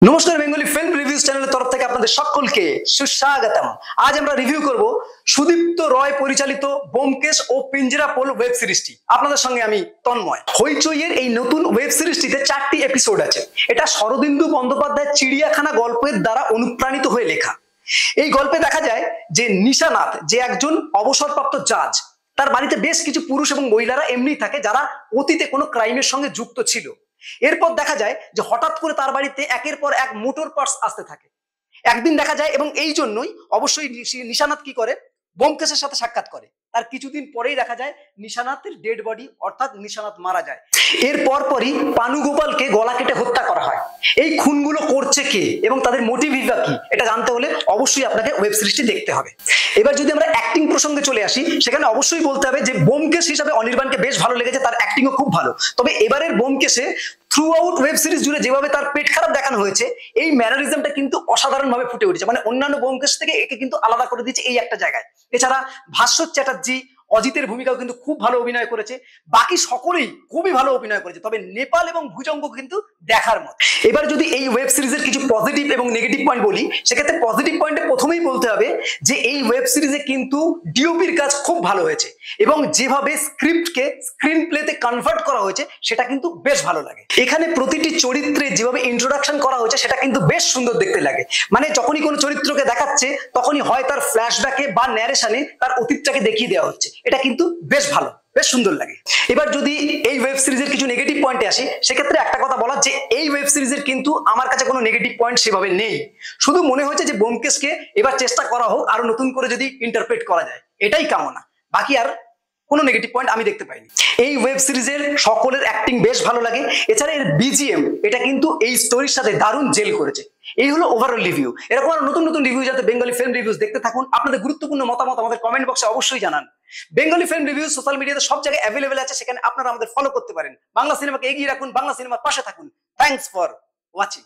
নমস্কার, Bengali film reviews চ্যানেলের তরফ থেকে আপনাদের সকলকে সুস্বাগতম। আজ আমরা রিভিউ করব সুদীপ্ত রয় পরিচালিত ব্যোমকেশ ও পিঞ্জরাপোল ওয়েব সিরিজটি। আপনাদের সঙ্গে আমি তন্ময়। হইচইয়ের এই নতুন ওয়েব সিরিজটিতে 4টি এপিসোড আছে। এটা শরদিন্দু বন্দ্যোপাধ্যায়ের চিড়িয়াখানা গল্পের দ্বারা অনুপ্রাণিত হয়ে লেখা। এই গল্পে দেখা যায় যে নিশানাথ, যে একজন অবসরপ্রাপ্ত জাজ, তার বাড়িতে বেশ কিছু পুরুষ এবং মহিলারা এমনি থাকে যারা অতীতে কোনো ক্রাইমের সঙ্গে যুক্ত ছিল। এরপর দেখা যায় যে হঠাৎ করে তার বাড়িতে একের পর এক মোটর পার্টস আসতে থাকে। একদিন দেখা যায়, এবং এই জন্যই অবশ্যই নিশানাথ কি করে, ব্যোমকেশের সাথে সাক্ষাৎ করে। তার কিছুদিন পরেই দেখা যায় নিশানাথের ডেড বডি, অর্থাৎ নিশানাথ মারা যায়। এর পরপরই পানুগোপালকে গলা কেটে হত্যা করা হয়। এই খুনগুলো করছে কে এবং তাদের মোটিভ কি, এটা জানতে হলে অবশ্যই আপনাকে ওয়েব সিরিজটি দেখতে হবে। এবার যদি আমরা অ্যাক্টিং প্রসঙ্গে চলে আসি, সেখানে অবশ্যই বলতে হবে যে ব্যোমকেশ হিসাবে অনির্বাণকে বেশ ভালো লেগেছে, তার অ্যাক্টিংও খুব ভালো। তবে এবারের ব্যোমকেশে থ্রু আউট ওয়েব সিরিজ জুড়ে যেভাবে তার পেট খারাপ দেখানো হয়েছে, এই ম্যানারিজমটা কিন্তু অসাধারণভাবে ফুটে উঠেছে। মানে অন্যান্য ব্যোমকেশ থেকে একে কিন্তু আলাদা করে দিয়েছে এই একটা জায়গায়। এছাড়া ভাস্বর চ্যাটার্জি অজিতের ভূমিকাও কিন্তু খুব ভালো অভিনয় করেছে। বাকি সকলেই খুবই ভালো অভিনয় করেছে। তবে নেপাল এবং ভুজঙ্গ কিন্তু দেখার মতো। এবার যদি এই ওয়েব সিরিজের কিছু পজিটিভ এবং নেগেটিভ পয়েন্ট বলি, সেক্ষেত্রে পজিটিভ পয়েন্টে প্রথমেই বলতে হবে যে এই ওয়েব সিরিজে কিন্তু ডিওপির কাজ খুব ভালো হয়েছে, এবং যেভাবে স্ক্রিপ্টকে স্ক্রিন প্লেতে কনভার্ট করা হয়েছে সেটা কিন্তু বেশ ভালো লাগে। এখানে প্রতিটি চরিত্রে যেভাবে ইন্ট্রোডাকশন করা হয়েছে সেটা কিন্তু বেশ সুন্দর দেখতে লাগে। মানে যখনই কোনো চরিত্রকে দেখাচ্ছে তখনই হয় তার ফ্ল্যাশব্যাকে বা ন্যারেশনে তার অতীতটাকে দেখিয়ে দেওয়া হচ্ছে। এটা কিন্তু বেশ ভালো, বেশ সুন্দর লাগে। এবার যদি এই ওয়েব সিরিজের কিছু নেগেটিভ পয়েন্টে আসি, সেক্ষেত্রে একটা কথা বলা যে এই ওয়েব সিরিজের কিন্তু আমার কাছে কোনো নেগেটিভ পয়েন্ট সেভাবে নেই। শুধু মনে হয়েছে যে ব্যোমকেশকে এবার চেষ্টা করা হোক আরো নতুন করে যদি ইন্টারপ্রেট করা যায়, এটাই কামনা। বাকি আর কোনো নেগেটিভ পয়েন্ট আমি দেখতে পাইনি। এই ওয়েব সিরিজের সকলের অ্যাক্টিং বেশ ভালো লাগে। এছাড়া এর বিজিএম, এটা কিন্তু এই স্টোরির সাথে দারুণ জেল করেছে। এই হলো ওভারঅল রিভিউ। এরকম আরো নতুন নতুন রিভিউ যাতে বেঙ্গলি ফিল্ম রিভিউজ দেখতে থাকুন। আপনাদের গুরুত্বপূর্ণ মতামত আমাদের কমেন্ট বক্সে অবশ্যই জানান। বেঙ্গলি ফিল্ম রিভিউজ সোশ্যাল মিডিয়াতে সব জায়গায় অ্যাভেলেবেল আছে, সেখানে আপনারা আমাদের ফলো করতে পারেন। বাংলা সিনেমাকে এগিয়ে রাখুন, বাংলা সিনেমার পাশে থাকুন। Thanks for watching.